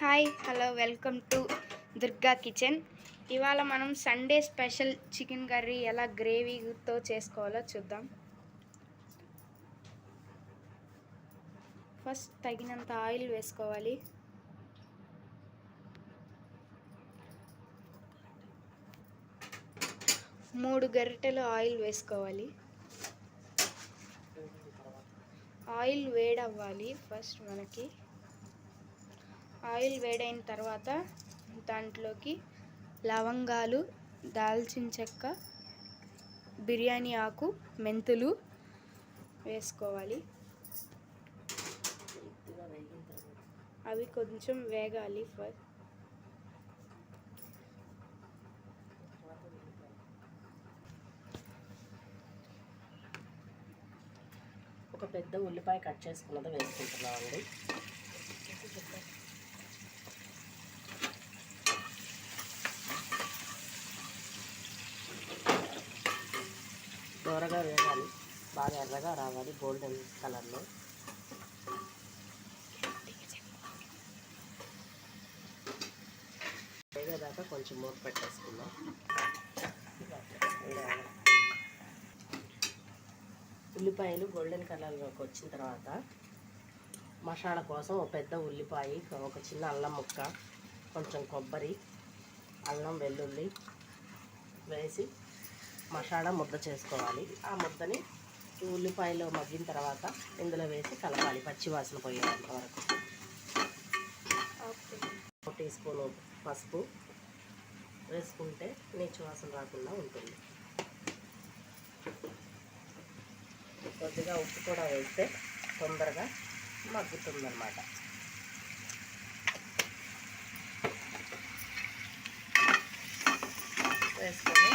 Hi hello welcome to Durga kitchen. ఇవాళ మనం Sunday special chicken curry ఎలా గ్రేవీతో చేసుకోవాలో చూద్దాం. ఫస్ట్ తగినంత ఆయిల్ వేసుకోవాలి. మూడు గరిటెలు ఆయిల్ వేసుకోవాలి. ఆయిల్ వేడవ్వాలి. ఫస్ట్ మనకి ఆయిల్ వేడైన తర్వాత దాంట్లోకి లవంగాలు, దాల్చిన చెక్క, బిర్యానీ ఆకు, మెంతులు వేసుకోవాలి. అవి కొంచెం వేగాలి. ఫస్ట్ ఒక పెద్ద ఉల్లిపాయ కట్ చేసుకున్నది వేసుకుంటున్నామండి. దూరగా వేయాలి, బాగా ఎర్రగా రావాలి, గోల్డెన్ కలర్లో. వేగేదాకా కొంచెం మూత పెట్టేసుకుందాం. ఉల్లిపాయలు గోల్డెన్ కలర్లోకి వచ్చిన తర్వాత మసాలా కోసం ఒక పెద్ద ఉల్లిపాయ, ఒక చిన్న అల్లం ముక్క, కొంచెం కొబ్బరి, అల్లం వెల్లుల్లి వేసి మసాలా ముద్ద చేసుకోవాలి. ఆ ముద్దని ఈ ఉల్లిపాయలో మగ్గిన తర్వాత ఇందులో వేసి కలపాలి పచ్చివాసన పోయేంత వరకు. 1 టీ స్పూన్ పసుపు వేసుకుంటే నీచు వాసన రాకుండా ఉంటుంది. కొద్దిగా ఉప్పు కూడా వేస్తే తొందరగా మగ్గుతుందన్నమాట. వేసుకొని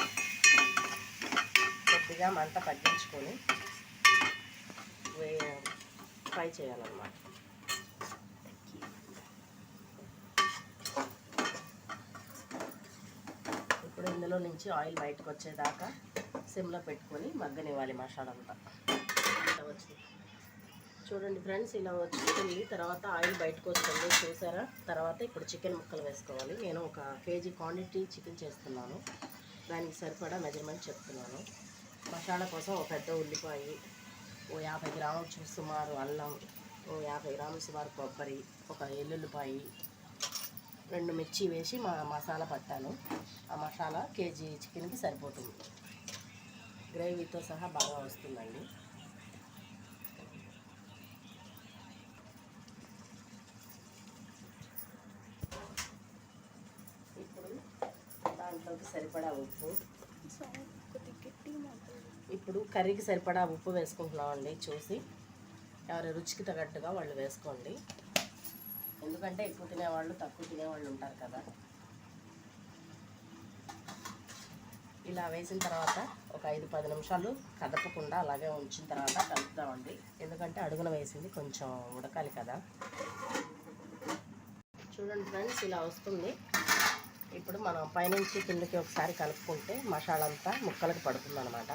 కొద్దిగా మంట తగ్గించుకొని ఫ్రై చేయాలన్నమాట. ఇప్పుడు ఇందులో నుంచి ఆయిల్ బయటకు వచ్చేదాకా సిమ్లో పెట్టుకొని మగ్గనివ్వాలి మసాలా అంతా. వచ్చింది చూడండి ఫ్రెండ్స్, ఇలా వచ్చింది. తర్వాత ఆయిల్ బయటకు వస్తుంది చూసారా. తర్వాత ఇప్పుడు చికెన్ ముక్కలు వేసుకోవాలి. నేను 1 కేజీ క్వాంటిటీ చికెన్ చేస్తున్నాను, దానికి సరిపడా మెజర్మెంట్ చెప్తున్నాను. మసాలా కోసం ఒక పెద్ద ఉల్లిపాయ, 50 గ్రాములు సుమారు అల్లం, 50 గ్రాములు సుమారు కొబ్బరి, ఒక ఎల్లుల్లిపాయ, 2 మిర్చి వేసి మసాలా పట్టాను. ఆ మసాలా కేజీ చికెన్కి సరిపోతుంది. గ్రేవీతో సహా బాగా వస్తుందండి. ఇప్పుడు దాంట్లోకి సరిపడా ఉప్పు, ఇప్పుడు కర్రీకి సరిపడా ఉప్పు వేసుకుంటున్నామండి. చూసి ఎవరి రుచికి తగ్గట్టుగా వాళ్ళు వేసుకోండి. ఎందుకంటే ఎక్కువ తినేవాళ్ళు, తక్కువ తినేవాళ్ళు ఉంటారు కదా. ఇలా వేసిన తర్వాత ఒక 5-10 నిమిషాలు కదపకుండా అలాగే ఉంచిన తర్వాత కలుపుతామండి. ఎందుకంటే అడుగున వేసింది కొంచెం ఉడకాలి కదా. చూడండి ఫ్రెండ్స్, ఇలా వస్తుంది. ఇప్పుడు మనం పైనుంచి కిందకి ఒకసారి కలుపుకుంటే మసాలా అంతా ముక్కలకు పడుతుంది అన్నమాట.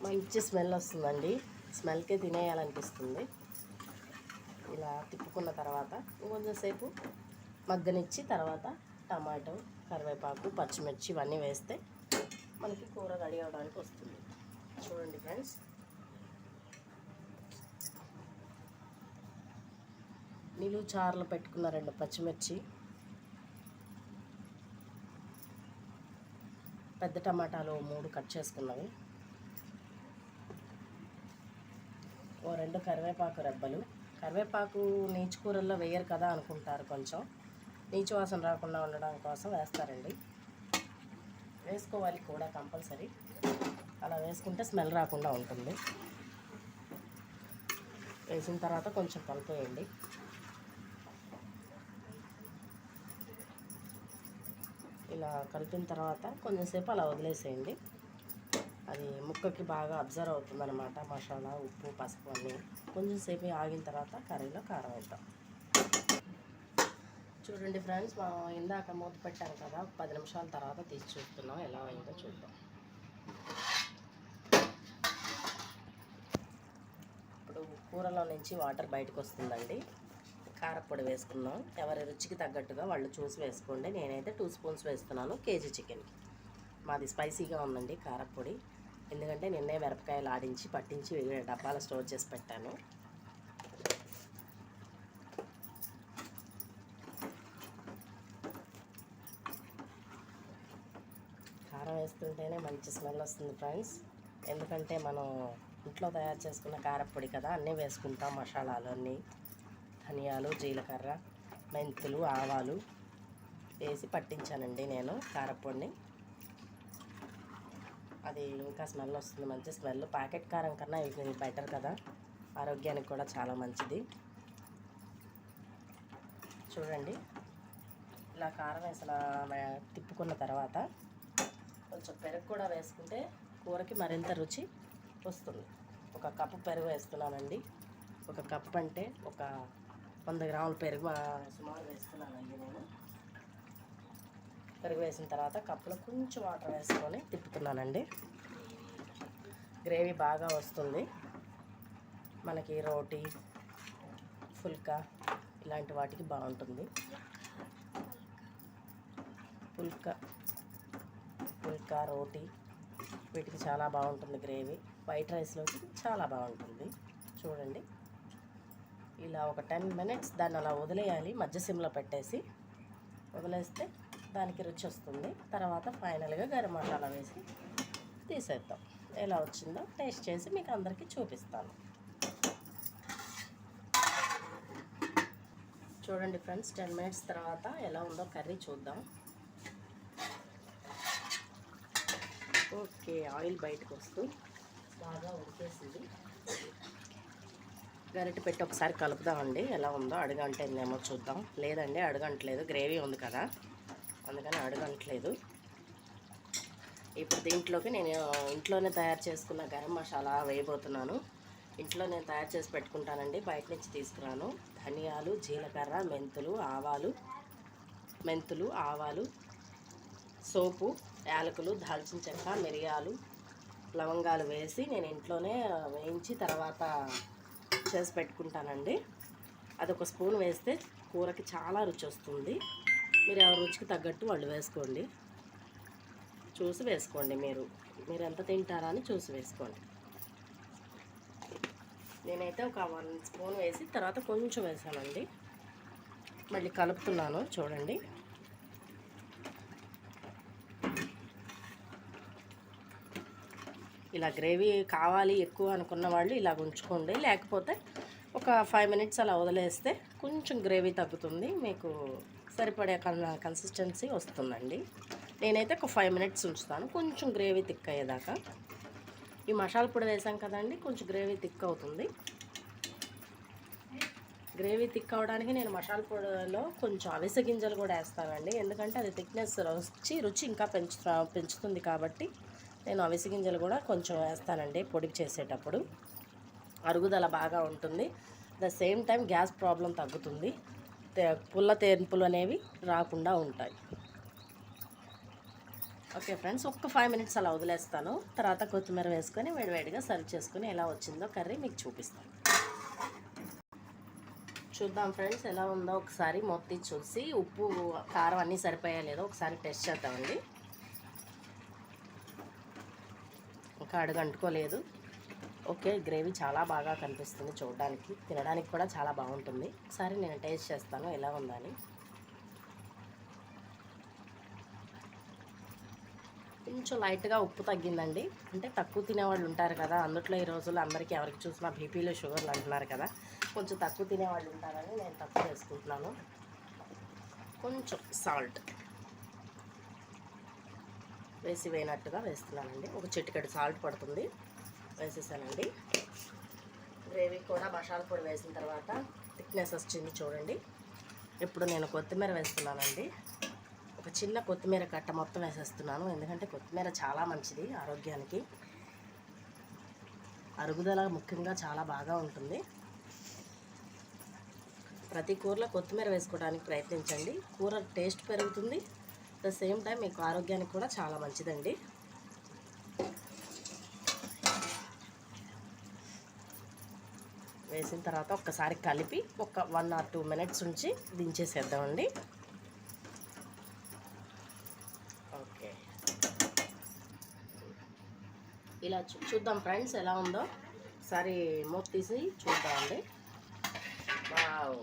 మంచి స్మెల్ వస్తుందండి. స్మెల్కే తినేయాలనిపిస్తుంది. ఇలా తిప్పుకున్న తర్వాత కొంచెంసేపు మగ్గనిచ్చి తర్వాత టమాటో, కరివేపాకు, పచ్చిమిర్చి ఇవన్నీ వేస్తే మనకి కూర రెడీ అవ్వడానికి వస్తుంది. చూడండి ఫ్రెండ్స్, నిలువు చారులు పెట్టుకున్న 2 పచ్చిమిర్చి, పెద్ద టమాటాలు 3 కట్ చేసుకున్నవి, 2 కరివేపాకు రెబ్బలు. కరివేపాకు నీచు కూరల్లో వేయరు కదా అనుకుంటారు, కొంచెం నీచు వాసన రాకుండా ఉండడం కోసం వేస్తారండి. వేసుకోవాలి కూడా కంపల్సరీ. అలా వేసుకుంటే స్మెల్ రాకుండా ఉంటుంది. వేసిన తర్వాత కొంచెం కలిపేయండి. ఇలా కలిపిన తర్వాత కొంచెంసేపు అలా వదిలేసేయండి. అది ముక్కకి బాగా అబ్జర్వ్ అవుతుందన్నమాట మసాలా, ఉప్పు, పసుపు అన్నీ. కొంచెంసేపు ఆగిన తర్వాత కర్రీలో కారం వేద్దాం. చూడండి ఫ్రెండ్స్, మనం ఇందాక మూత పెట్టాం కదా, 10 నిమిషాల తర్వాత తీసి చూస్తున్నాం ఎలా అయిందో చూద్దాం. కూరలో నుంచి వాటర్ బయటకు వస్తుందండి. కారపొడి వేసుకుందాం. ఎవరి రుచికి తగ్గట్టుగా వాళ్ళు చూసి వేసుకోండి. నేనైతే 2 స్పూన్స్ వేస్తున్నాను కేజీ చికెన్కి. మాది స్పైసీగా ఉందండి కారపొడి, ఎందుకంటే నిన్నే మిరపకాయలు ఆడించి పట్టించి డబ్బాలో స్టోర్ చేసి పెట్టాను. కారం వేస్తుంటేనే మంచి స్మెల్ వస్తుంది ఫ్రెండ్స్, ఎందుకంటే మనం ఇంట్లో తయారు చేసుకున్న కారపొడి కదా, అన్నీ వేసుకుంటాం. మసాలాలు అన్నీ, ధనియాలు, జీలకర్ర, మెంతులు, ఆవాలు వేసి పట్టించానండి నేను కారపొడిని. అది ఇంకా స్మెల్ వస్తుంది, మంచి స్మెల్. ప్యాకెట్ కారం కన్నా ఇది బెటర్ కదా, ఆరోగ్యానికి కూడా చాలా మంచిది. చూడండి, ఇలా కారం వేసి తిప్పుకున్న తర్వాత కొంచెం పెరుగు కూడా వేసుకుంటే కూరకి మరింత రుచి వస్తుంది. 1 కప్పు పెరుగు వేస్తున్నానండి. 1 కప్పు అంటే ఒక 100 గ్రాముల పెరుగు సుమారు వేస్తున్నానండి నేను. పెరుగు వేసిన తర్వాత కప్పులో కొంచెం వాటర్ వేసుకొని తిప్పుతున్నానండి. గ్రేవీ బాగా వస్తుంది మనకి. రోటీ, ఫుల్కా ఇలాంటి వాటికి బాగుంటుంది. పుల్కా, రోటీ వీటికి చాలా బాగుంటుంది గ్రేవీ. వైట్ రైస్లోకి చాలా బాగుంటుంది. చూడండి, ఇలా ఒక 10 మినిట్స్ దాన్ని అలా వదిలేయాలి. మధ్య సిమ్లో పెట్టేసి వదిలేస్తే దానికి రుచి వస్తుంది. తర్వాత ఫైనల్గా గరం మసాలా వేసి తీసేద్దాం. ఎలా వచ్చిందో టేస్ట్ చేసి మీకు అందరికీ చూపిస్తాను. చూడండి ఫ్రెండ్స్, 10 మినిట్స్ తర్వాత ఎలా ఉందో కర్రీ చూద్దాం. ఓకే, ఆయిల్ బయటకు వస్తూ బాగా ఉడికేసింది. గరిటె పెట్టి ఒకసారి కలుపుదామండి. ఎలా ఉందో, అడుగంటేందేమో చూద్దాం. లేదండి, అడుగంటలేదు, గ్రేవీ ఉంది కదా, అందుకని అడుగంటలేదు. ఇప్పుడు దీంట్లోకి నేను ఇంట్లోనే తయారు చేసుకున్న గరం మసాలా వేయబోతున్నాను. ఇంట్లో నేను తయారు చేసి పెట్టుకుంటానండి, బయట నుంచి తీసుకురాను. ధనియాలు, జీలకర్ర, మెంతులు, ఆవాలు, సోపు, యాలకులు, దాల్చిన చెక్క, మిరియాలు, లవంగాలు వేసి నేను ఇంట్లోనే వేయించి తర్వాత చేసి పెట్టుకుంటానండి. అది 1 స్పూన్ వేస్తే కూరకి చాలా రుచి వస్తుంది. మీరు ఎవరి రుచికి తగ్గట్టు వాళ్ళు వేసుకోండి, చూసి వేసుకోండి. మీరు ఎంత తింటారా అని చూసి వేసుకోండి. నేనైతే ఒక 1 స్పూన్ వేసి తర్వాత కొంచెం వేసానండి. మళ్ళీ కలుపుతున్నాను. చూడండి, ఇలా గ్రేవీ కావాలి ఎక్కువ అనుకున్న వాళ్ళు ఇలా ఉంచుకోండి. లేకపోతే ఒక 5 మినిట్స్ అలా వదిలేస్తే కొంచెం గ్రేవీ తగ్గుతుంది, మీకు సరిపడే కన్సిస్టెన్సీ వస్తుందండి. నేనైతే ఒక 5 మినిట్స్ ఉంచుతాను, కొంచెం గ్రేవీ థిక్ అయ్యేదాకా. ఈ మసాలా పొడి వేసాం కదండి, కొంచెం గ్రేవీ థిక్ అవుతుంది. గ్రేవీ థిక్ అవడానికి నేను మసాలా పొడిలో కొంచెం అవిసె గింజలు కూడా వేస్తానండి, ఎందుకంటే అది థిక్నెస్ వచ్చి రుచి ఇంకా పెంచుతుంది కాబట్టి నేను అవిసె గింజలు కూడా కొంచెం వేస్తానండి పొడి చేసేటప్పుడు. అరుగుదల బాగా ఉంటుంది, the same time gas problem తగ్గుతుంది, పుల్ల తేన్పులు అనేవి రాకుండా ఉంటాయి. ఓకే ఫ్రెండ్స్, ఒక 5 మినిట్స్ అలా వదిలేస్తాను. తర్వాత కొత్తిమీర వేసుకొని వేడివేడిగా సర్వ్ చేసుకొని ఎలా వచ్చిందో కర్రీ మీకు చూపిస్తాను. చూద్దాం ఫ్రెండ్స్, ఎలా ఉందో ఒకసారి మొత్తం చూసి ఉప్పు, కారం అన్నీ సరిపోయా లేదో ఒకసారి టెస్ట్ చేద్దామండి. ఇంకా అడుగు అంటుకోలేదు. ఓకే, గ్రేవీ చాలా బాగా కనిపిస్తుంది చూడడానికి, తినడానికి కూడా చాలా బాగుంటుంది. ఒకసారి నేను టేస్ట్ చేస్తాను ఎలా ఉందని. కొంచెం లైట్గా ఉప్పు తగ్గిందండి, అంటే తక్కువ తినేవాళ్ళు ఉంటారు కదా, అందుట్లో ఈ రోజుల్లో అందరికీ ఎవరికి చూసినా బీపీలు, షుగర్లు అంటున్నారు కదా, కొంచెం తక్కువ తినేవాళ్ళు ఉంటారని నేను తక్కువ వేసుకుంటున్నాను. కొంచెం సాల్ట్ వేసి వేయనట్టుగా వేస్తున్నానండి. ఒక చిటికెడు సాల్ట్ పడుతుంది, వేసేసానండి. గ్రేవీ కూడా మసాలా పొడి వేసిన తర్వాత థిక్నెస్ వచ్చింది చూడండి. ఇప్పుడు నేను కొత్తిమీర వేస్తున్నానండి. ఒక చిన్న కొత్తిమీర కట్ట మొత్తం వేసేస్తున్నాను, ఎందుకంటే కొత్తిమీర చాలా మంచిది ఆరోగ్యానికి, అరుగుదల ముఖ్యంగా చాలా బాగా ఉంటుంది. ప్రతి కూరలో కొత్తిమీర వేసుకోవడానికి ప్రయత్నించండి, కూర టేస్ట్ పెరుగుతుంది, అట్ ద సేమ్ టైం మీకు ఆరోగ్యానికి కూడా చాలా మంచిదండి. వేసిన తర్వాత ఒక్కసారి కలిపి ఒక 1 or 2 minutes ఉంచి దించేసేద్దామండి. ఓకే, ఇలా చూద్దాం ఫ్రెండ్స్ ఎలా ఉందో. ఒకసారి మూత తీసి చూద్దామండి. వావ్,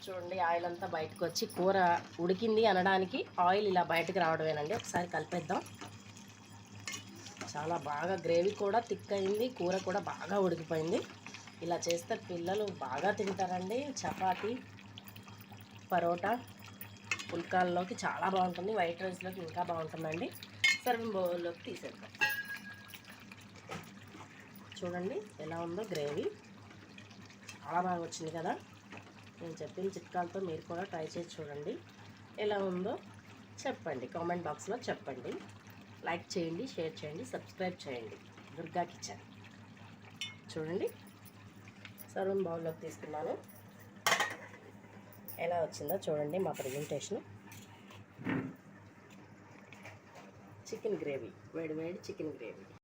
చూడండి ఆయిల్ అంతా బయటకు వచ్చి కూర ఉడికింది అనడానికి ఆయిల్ ఇలా బయటకు రావడమేనండి. ఒకసారి కలిపేద్దాం. చాలా బాగా గ్రేవీ కూడా థిక్ అయింది, కూర కూడా బాగా ఉడికిపోయింది. ఇలా చేస్తే పిల్లలు బాగా తింటారండి. చపాతీ, పరోటా, పుల్కాల్లోకి చాలా బాగుంటుంది, వైట్ రైస్లోకి ఇంకా బాగుంటుందండి. సర్వింగ్ బౌల్లోకి తీసేద్దాం. చూడండి ఎలా ఉందో గ్రేవీ, చాలా బాగా వచ్చింది కదా. నేను చెప్పిన చిట్కాలతో మీరు కూడా ట్రై చేసి చూడండి. ఎలా ఉందో చెప్పండి, కామెంట్ బాక్స్లో చెప్పండి. లైక్ చేయండి, షేర్ చేయండి, సబ్స్క్రైబ్ చేయండి. దుర్గా కిచెన్. చూడండి సర్వింగ్ బౌల్లోకి తీసుకున్నాను. ఎలా వచ్చిందో చూడండి మా ప్రజెంటేషన్. చికెన్ గ్రేవీ, వేడి వేడి చికెన్ గ్రేవీ.